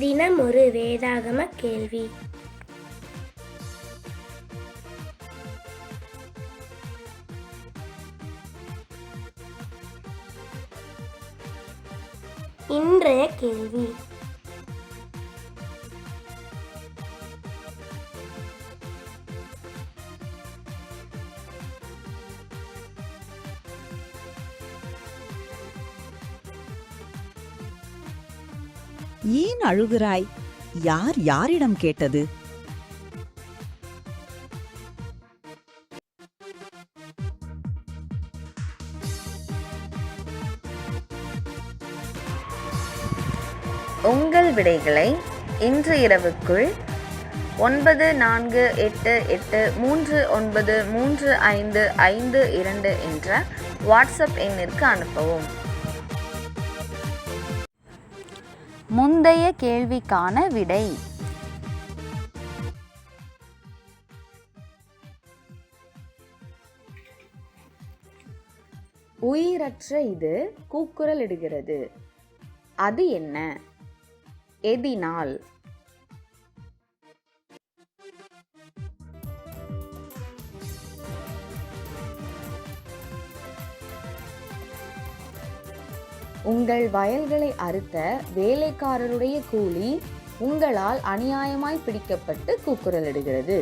தினம் ஒரு வேதாகம கேள்வி. இன்றைய கேள்வி: ஏன் அழுகிறாய்? யார் யாரிடம் கேட்டது? உங்கள் விடைகளை இன்று இரவுக்குள் 9488393552 என்ற வாட்ஸ்அப் எண்ணிற்கு அனுப்பவும். முந்தைய கேள்விக்கான விடை: உயிரற்ற இது கூக்குரலிடுகிறது. அது என்ன? எதினால்? உங்கள் வயல்களை அறுத்த வேலைக்காரருடைய கூலி உங்களால் அநியாயமாய் பிடிக்கப்பட்டு கூக்குரலிடுகிறது.